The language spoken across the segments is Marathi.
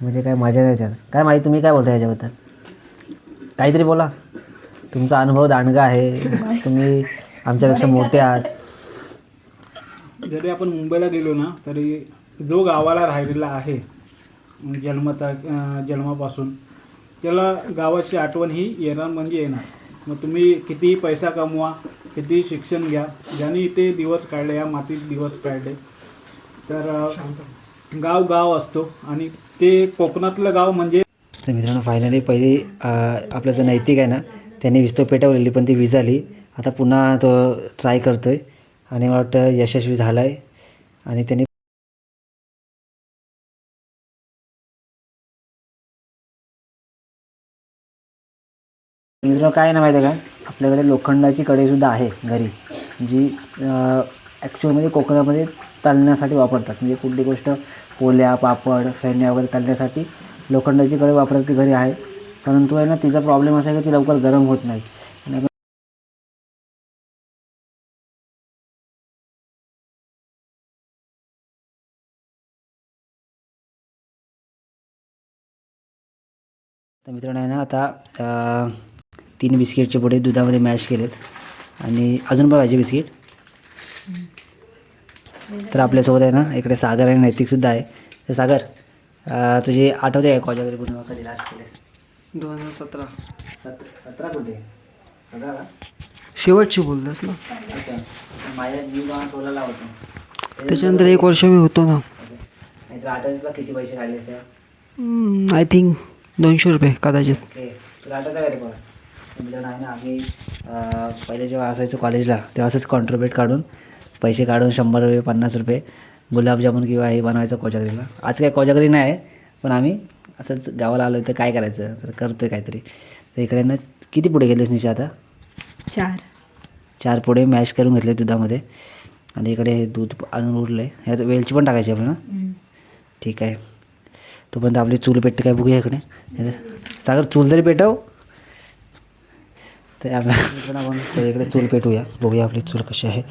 म्हणजे काय मजा नाही त्यात. काय माहिती तुम्ही काय बोलता याच्याबद्दल? काहीतरी बोला. तुमचा अनुभव दांडगा आहे, तुम्ही आमच्यापेक्षा मोठे आहात. जरी आपण मुंबईला गेलो ना तरी जो गावाला राहिलेला आहे जन्मापासून त्याला गावाची आठवण ही येणार म्हणजे येणार. मग तुम्ही कितीही पैसा कमवा, कितीही शिक्षण घ्या, ज्यांनी ते दिवस काढले, या मातीत दिवस काढले, तर गाव गाव असतो. आणि ते कोकणातलं गाव म्हणजे. तर मित्रांनो फायनली पहिली आपलं जो नैतिक आहे ना त्यांनी वीज तो पेटवलेली, पण ती वीज आली. आता पुन्हा तो ट्राय करतो आहे आणि मला वाटतं यशस्वी झाला आहे. आणि त्यांनी मित्रांनो काय ना माहिती आहे का, आपल्याकडे लोखंडाची कढईसुद्धा आहे घरी, जी ॲक्च्युअलमध्ये कोकणामध्ये तळण्यासाठी वापरतात. म्हणजे कुठली गोष्ट पोल्या, पापड, फेण्या वगैरे तळण्यासाठी लोखंडाची कढई वापरतात, ती घरी आहे. परंतु आहे ना तिचा प्रॉब्लेम असा आहे की ती लवकर गरम होत नाही. आणि आपण तर मित्रांनो आहे ना आता 3 बिस्किटचे पुढे दुधामध्ये मॅश केलेत आणि अजून पण पाहिजे बिस्किट. तर आपल्यासोबत आहे ना इकडे सागर आणि नैतिकसुद्धा आहे. तर सागर तुझी आठवते आहे कोजागिरी पूर्ण कधी लास्ट केलेस? 2017 17 कुठे? 17 का? शेवटची बोललास ना. अच्छा. माझ्या मी जेव्हा 16ला होतो त्याच्यानंतर 1 वर्ष मी होतो ना. नाहीतर आठवणीला किती पैसे काढले त्या? आय थिंक 200 रुपये कदाचित. ओके. तुला आठवतं का रे पण? मित्रांनो आहे ना आम्ही पहिले जेव्हा असायचो कॉलेजला तेव्हा असंच कॉन्ट्रीब्यूट काढून पैसे काढून 100 रुपये 50 रुपये गुलाबजामुन किंवा हे बनवायचं कोजागरीला. आज काय कोजागरी नाही आहे, पण आम्ही असंच गावाला आलो तर काय करायचं, तर करतो आहे काहीतरी. तर इकडे ना किती पुढे गेलेस निशा आता? 4 पुढे मॅश करून घेतले दुधामध्ये. आणि इकडे हे दूध अजून उरलं आहे. ह्यात वेलची पण टाकायची आपल्याला. ठीक आहे. तोपर्यंत आपली चूल पेटते काय बघूया इकडे. सागर चूल तरी पेटव. तर आपण इकडे चूल पेटूया, बघूया आपली चूल कशी आहे.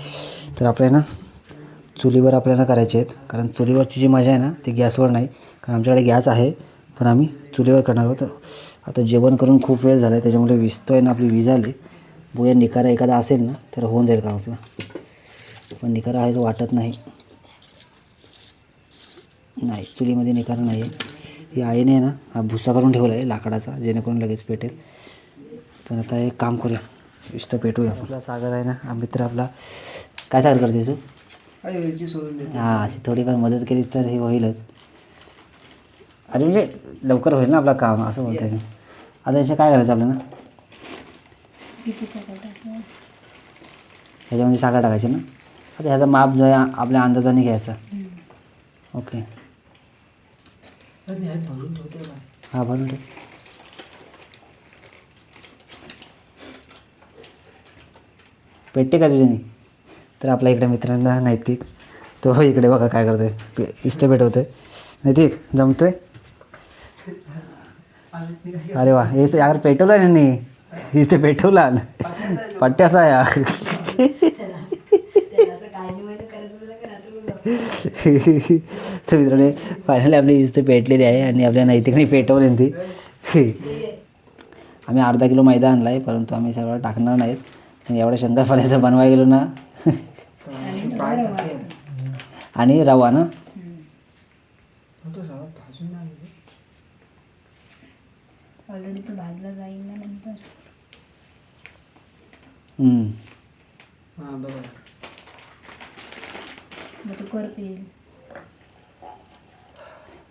तर आपल्या ना चुलीवर आपल्याला करायचे आहेत, कारण चुलीवरची जी मजा आहे ना ती गॅसवर नाही. कारण आमच्याकडे गॅस आहे पण आम्ही चुलीवर करणार आहोत. आता जेवण करून खूप वेळ झाला आहे, त्याच्यामुळे विजतो आहे ना आपली वीज आली. बघूया निकारा एखादा असेल ना तर होऊन जाईल काम आपलं, पण निकारा आहे तो वाटत नाही. नाही, चुलीमध्ये निकारा नाही आहे. ही आईने आहे ना हा भुसा करून ठेवला आहे लाकडाचा, जेणेकरून लगेच पेटेल. पण आता एक काम करूया, विस्त पेटूया. आपला सागर आहे ना हा मित्र आपला. काय सागर करतेस तू? हां, अशी थोडीफार मदत केली तर हे होईलच. अरे म्हणजे लवकर होईल ना आपलं काम, असं बोलत आहे. आता याच्या काय करायचं आपल्याला? ह्याच्यामध्ये साखर टाकायची ना. आता ह्याचा माप जो आहे आपल्या अंदाजाने घ्यायचा. ओके. हां भरून ठेव. पेटते का तुझ्याने? तर आपल्या इकडे मित्रांना नैतिक तो इकडे बघा काय करतोय, इष्ट पेटवतोय. नैतिक जमतोय? अरे वा, हे यार पेटवलं आहे यांनी, इथे पेटवला पट्ट्याचा या. तर मित्रांनो फायनली आपली इष्ट पेटलेली आहे आणि आपल्या नैतिकने पेटवली ती. आम्ही अर्धा किलो मैदा आणला आहे, परंतु आम्ही सगळं टाकणार नाहीत. एवढ्या शंकरपाळ्याचं बनवायला गेलो ना. आणि रवा ना. ऑलरेडी तो भाजला जाईल ना नंतर. मग तो करपेल.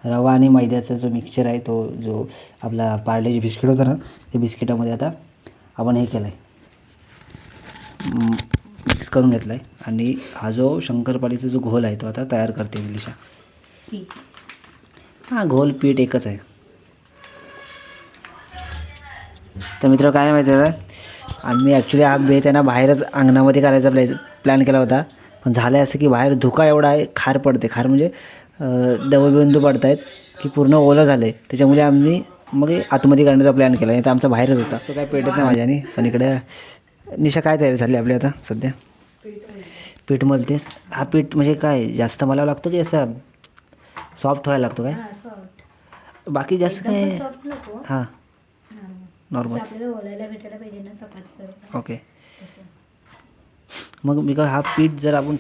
रवा आणि मैद्याचा जो मिक्सचर आहे तो जो आपला पार्लेजी बिस्किट होतं ना, ते बिस्किटामध्ये आता आपण हे केलं आहे, मिक्स करून घेतला आहे. आणि हा जो शंकरपाळीचा जो घोल आहे तो आता तयार करते दिशा. हां, घोल पीठ एकच आहे. तर मित्र काय माहिती आहे का, आम्ही ॲक्च्युली हा बेत आहे ना बाहेरच अंगणामध्ये करायचा प्लॅन केला होता. पण झालं आहे असं की बाहेर धुका एवढा आहे, खार पडते. खार म्हणजे दवबिंदू पडत आहेत की पूर्ण ओलं झालं आहे. त्याच्यामुळे आम्ही मग आतमध्ये करण्याचा प्लॅन केला. नाही तर आमचा बाहेरच होता. तो काय पेटत नाही माझ्याने. पण इकडे निशा काय तयारी झाली आपली आता सध्या? पीठ मलतेस? हा पीठ म्हणजे काय जास्त मला लागतो की असं सॉफ्ट व्हायला लागतो काय? बाकी जास्त काय सॉफ्ट नको. हां नॉर्मल असं आपल्याला ओलायला भेटायला पाहिजे ना चपातीसारखं ओके. तसं. मग मी का हा पीठ जर आपण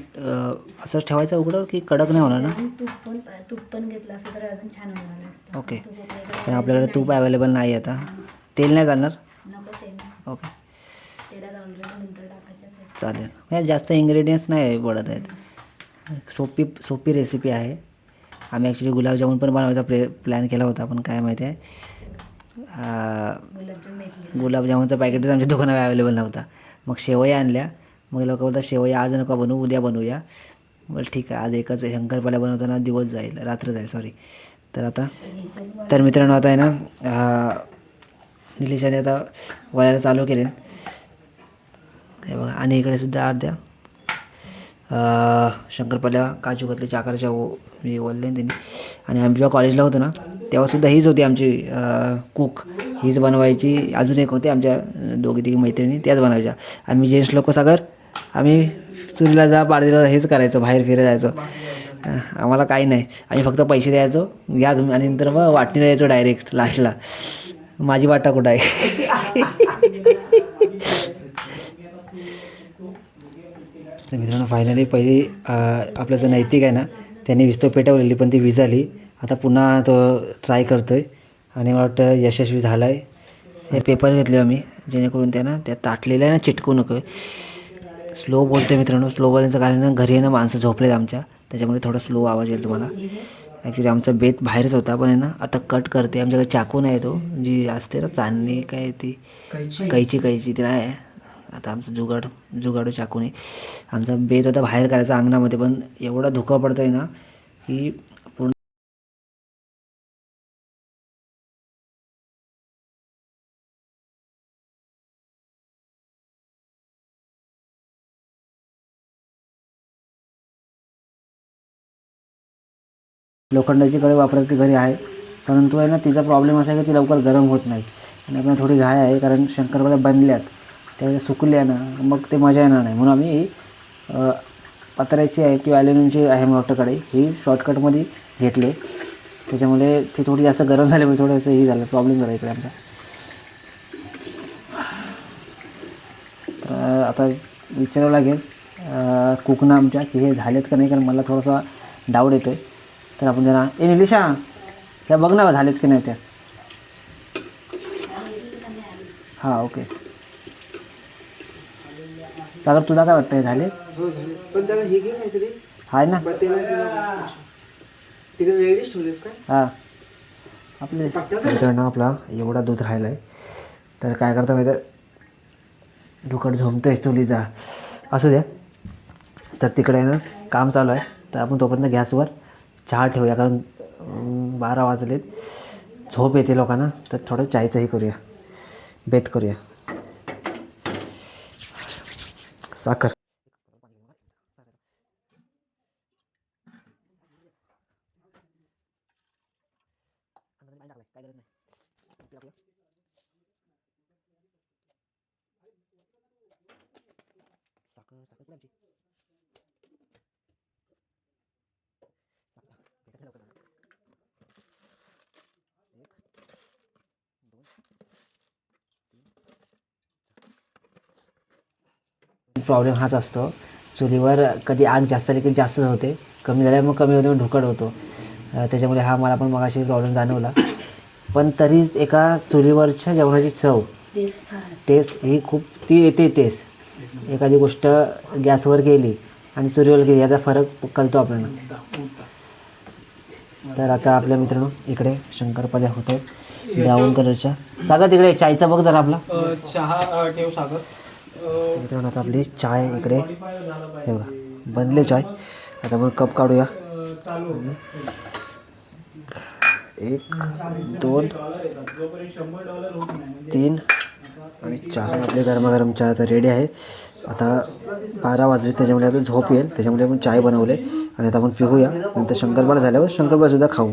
असंच ठेवायचं उघडं की कडक नाही होणार ना? अजून तूप पण घेतलं असं तर अजून छान होणार असतं. ओके. तूप आपल्याकडे पण आपल्याकडे तूप नाही. अवेलेबल नाही आता. तेल नाही चालणार? नको ते नाही. ओके तेलात ऑलरेडी नंतर टाकायचंच आहे. चालेल. म्हणजे जास्त इन्ग्रेडियंट्स नाही पडत आहेत. सोपी रेसिपी आहे. आम्ही ॲक्च्युली गुलाबजामुन पण बनवायचा प्लॅन केला होता, पण काय माहिती आहे गुलाबजाम भेटले. गुलाबजामुनचा पॅकेटच आमच्या दुकानावर अवेलेबल नव्हता. मग शेवया आणल्या. मग लोक बोलतात शेवया आज नका बनवू, उद्या बनवूया. बरं ठीक आहे, आज एकच शंकरपाळ्या बनवताना दिवस जाईल, रात्र जाईल सॉरी. तर मित्रांनो आता आहे ना निलेशाने आता वळायला चालू केले हे बघा. आणि इकडे सुद्धा अर्ध्या शंकरपाळ्या काजू कतलीच्या आकाराच्या मी बोलले त्यांनी. आणि आम्ही जेव्हा कॉलेजला होतो ना तेव्हासुद्धा हीच होती आमची कुक, हीच बनवायची. अजून एक होते आमच्या दोघी तिघी मैत्रिणी, त्याच बनवायच्या. आम्ही जेंट्स लोक सागर आम्ही चुलीला जा पाडीला हेच करायचो, बाहेर फिरायला जायचो. आम्हाला काही नाही, आम्ही फक्त पैसे द्यायचो घ्या तुम्ही, आणि नंतर मग वाटणीला यायचो डायरेक्ट लास्टला. माझी वाटा कुठं आहे? तर मित्रांनो फायनली पहिली आपला जो नैतिक आहे ना त्यांनी विस्तव पेटवलेली, पण ती विझाली. आता पुन्हा तो ट्राय करतो आहे आणि मला वाटतं यशस्वी झाला आहे. हे पेपर घेतले आम्ही जेणेकरून त्या ना त्या ताटलेल्या आहे ना चिटकू नको. स्लो बोलतो आहे मित्रांनो. स्लो बोलण्याचं कारण ना घरी आहे ना माणसं झोपलेत आमच्या, त्याच्यामुळे थोडा स्लो आवाज येईल तुम्हाला. ॲक्च्युली आमचा बेत बाहेरच होता, पण आहे ना आता कट करते. आमच्याकडे चाकू नाही तो, जी असते ना चांदणी काय ती कैची ती नाही आहे. आता आमचं जुगाडू चाकूने आमचा बेत होता बाहेर करायचा अंगणामध्ये, पण एवढा धुका पडतो आहे ना की पूर्ण लोखंडाची कढई वापरायची घरी आहे, परंतु आहे ना तिचा प्रॉब्लेम असा आहे की ती लवकर गरम होत नाही. आणि आपल्याला थोडी घाय आहे कारण शंकरपाळ्या बनल्यात त्या सुकल्या ना मग ते मजा येणार नाही. म्हणून आम्ही पत्र्याची आहे किंवा ॲल्युमिनियमची आहे मोठं कढई, ही शॉर्टकटमध्ये घेतले. त्याच्यामुळे ती थोडी जास्त गरम झाल्यामुळे थोडंसं हे झालं, प्रॉब्लेम झाला इकडे आमचा. तर आता विचारावं लागेल कुकनं आमच्या की हे झालेत का नाही, कारण मला थोडासा डाऊट येतो आहे. तर आपण जरा निलिशा ह्या बघ ना झालेत की नाही त्या. हां ओके. सागर तुला काय वाटतं हे झाले? पण त्याला हे घे काहीतरी आहे ना तिकडे रेडीच ठेवलेस काय? हां आपले मित्रांनो आपला एवढा दूध राहिला आहे. तर काय करता माहिती आहे, ढुकट झोमतो आहे चुलीचा. असू द्या. तर तिकडे आहे ना काम चालू आहे, तर आपण तोपर्यंत गॅसवर चहा ठेवूया, कारण 12 वाजलेत, झोप येते लोकांना. तर थोडं चायचंही करूया, बेत करूया. साखर प्रॉब्लेम हाच असतो चुलीवर, कधी आग जास्त आली की जास्तच होते, कमी झाल्यावर मग कमी होते, मग ढुकट होतो. त्याच्यामुळे हा मला पण मगाशी प्रॉब्लेम जाणवला. पण तरी एका चुलीवरच्या जेवणाची चव टेस्ट ही खूप ती येते टेस्ट. एखादी गोष्ट गॅसवर गेली आणि चुलीवर गेली याचा फरक कळतो आपल्याला. तर आता आपल्या मित्रांनो इकडे शंकरपाळ्या होत आहेत ब्राऊन कलरच्या. सागर तिकडे चायचा बघ जरा आपला चहा ठेव सागर. मित्रांनो आता आपली चाय इकडे हे बघा बनले चाय. आता आपण कप काढूया. 1 2 3 आणि 4 आपले गरमागरम चहा आता रेडी आहे. आता 12 वाजले, त्याच्यामुळे आता झोप येईल, त्याच्यामुळे आपण चाय बनवले आणि आता आपण पिऊया. नंतर शंकरपाळ्या झाल्यावर शंकरपाळ्यासुद्धा खाऊ.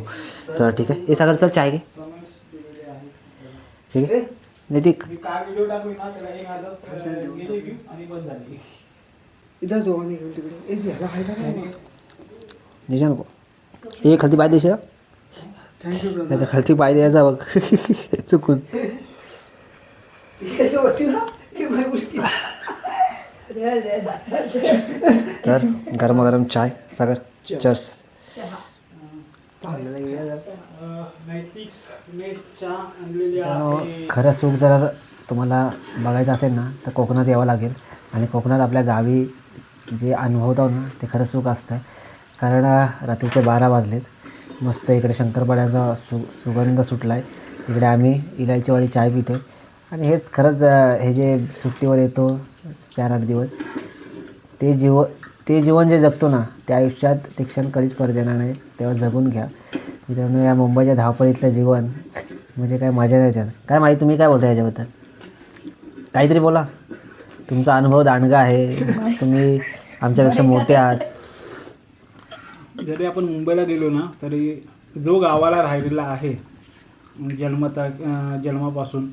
चला ठीक आहे. सागर चल चाय घे. ठीक आहे नैतिक. निशा नको एक खालती बाय देशील. Thank you brother. नाही तर खालची पाय द्यायचा बघ चुकून. तर गरमागरम चाय सागर चर्स. नैतिक नेट चहा आणलेली आहे. खरं सुख जर तुम्हाला बघायचं असेल ना तर कोकणात यावं लागेल. आणि कोकणात आपल्या गावी जे अनुभवतो ना ते खरं सुख असतं. कारण रात्रीचे 12 वाजलेत, मस्त इकडे शंकरपाड्याचा सुगंध सुटला आहे. इकडे आम्ही इलायचीवाली चाय पितो. आणि हेच खरंच हे जे सुट्टीवर येतो 4-8 दिवस ते जीवन जे जगतो ना त्या आयुष्यात ते क्षण कधीच परत येणार नाही. तेव्हा जगून घ्या मित्रांनो. या मुंबईच्या धावपळीतलं जीवन म्हणजे काय मजा नाही त्यात. काय माहिती तुम्ही काय बोलता याच्याबद्दल? काहीतरी बोला. तुमचा अनुभव दांडगा आहे, तुम्ही आमच्यापेक्षा मोठे आहात. जरी आपण मुंबईला गेलो ना तरी जो गावाला राहिलेला आहे जन्मापासून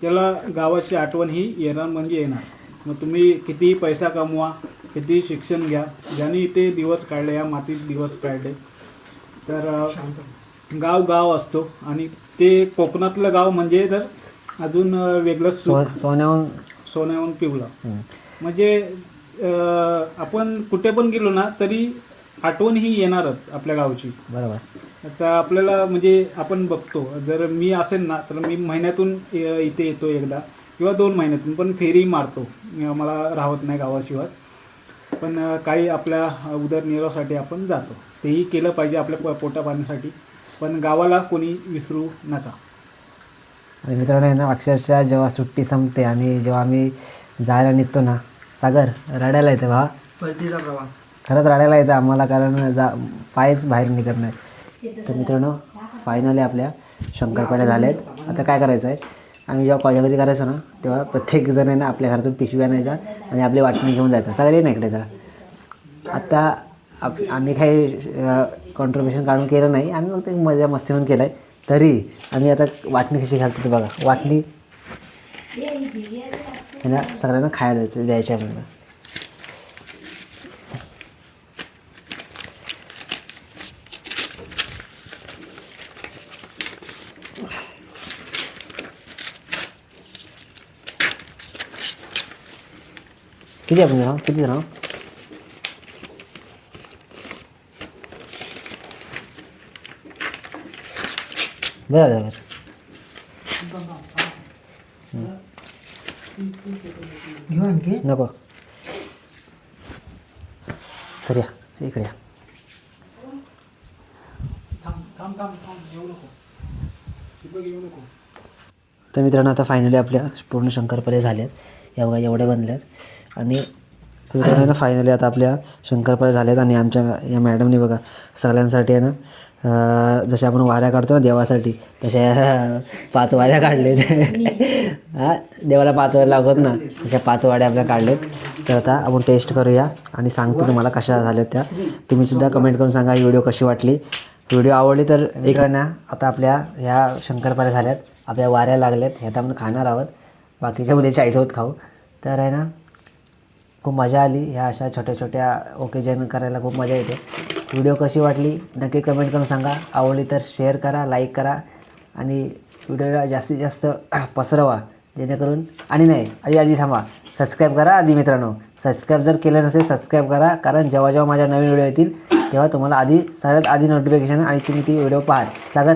त्याला गावाची आठवण ही येणार म्हणजे येणार. मग तुम्ही कितीही पैसा कमवा, कितीही शिक्षण घ्या, ज्यांनी ते दिवस काढले, या मातीत दिवस काढले, तर गाव असतो. आणि ते कोकणातलं गाव म्हणजे तर अजून वेगळंच सोन्याहून पिवलं. म्हणजे आपण कुठे पण गेलो ना तरी आठवण ही येणारच आपल्या गावची. बरोबर. आता आपल्याला म्हणजे आपण बघतो, जर मी असेल ना तर मी महिन्यातून इथे येतो एकदा किंवा 2 महिन्यातून, पण फेरी मारतो. मला राहत नाही गावाशिवाय. पण काही आपल्या उदरनिर्वाहासाठी आपण जातो, तेही केलं पाहिजे आपल्या पोटा पाण्यासाठी. पण गावाला कोणी विसरू नका. आणि मित्रांनो आहे ना, अक्षरशः जेव्हा सुट्टी संपते आणि जेव्हा आम्ही जायला निघतो ना सागर, रडायला येतं बा. परतीचा प्रवास खरंच रडायला येतं आम्हाला, कारण पायच बाहेर निघत नाही. तर मित्रांनो फायनली आपल्या शंकरपाड्या झाल्या आहेत. आता काय करायचं आहे, आम्ही जेव्हा कोजागरी करायचो ना तेव्हा प्रत्येकजण आहे ना आपल्या घरातून पिशवी आणायचा आणि आपली वाटणी घेऊन जायचं. सगळे ना इकडे जरा. आता आम्ही काही कॉन्ट्रीब्युशन काढून केलं नाही, आम्ही फक्त मजा मस्ती म्हणून केलं आहे. तरी आम्ही आता वाटणी कशी घालतो ते बघा. वाटणी ह्यांना सगळ्यांना खायला द्यायची आहे म्हणून. किती आपण जण किती जण बरं घेऊ आणखी. नको तर या इकडे या. येऊ नको. तर मित्रांनो आता फायनली आपल्या पूर्ण शंकरपाळे झाल्यात. या बघा एवढे बनल्यात. आणि मित्रांनो फायनली आता आपल्या शंकरपाळे झाल्यात. आणि आमच्या या मॅडमने बघा सगळ्यांसाठी आहे ना, जशा आपण वाऱ्या काढतो ना देवासाठी, तशा 5 वाऱ्या काढलेत. हां, देवाला 5 वाऱ्या लागत ना, तशा 5 वाड्या आपल्या काढलेत. तर आता आपण टेस्ट करूया आणि सांगतो तुम्हाला कशा झाल्यात त्या. तुम्हीसुद्धा कमेंट करून सांगा ही व्हिडिओ कशी वाटली. व्हिडिओ आवडली तर इकडं ना आता आपल्या ह्या शंकरपाळ्या झाल्यात, आपल्या वाऱ्या लागल्यात, ह्यात आपण खाणार आहोत. बाकीच्या उद्या 40 खाऊ. तर आहे ना खूप मजा आली. ह्या अशा छोट्या छोट्या ओकेजन करायला खूप मजा येते. व्हिडिओ कशी वाटली नक्की कमेंट करून सांगा. आवडली तर शेअर करा, लाईक करा आणि व्हिडिओला जास्तीत जास्त पसरवा जेणेकरून. आणि नाही आधी थांबा, सबस्क्राईब करा आधी मित्रांनो. सबस्क्राईब जर केलं नसेल सबस्क्राईब करा, कारण जेव्हा माझ्या नवीन व्हिडिओ येतील तेव्हा तुम्हाला सगळ्यात आधी नोटिफिकेशन आणि तुम्ही ती व्हिडिओ पाहाल. सागर.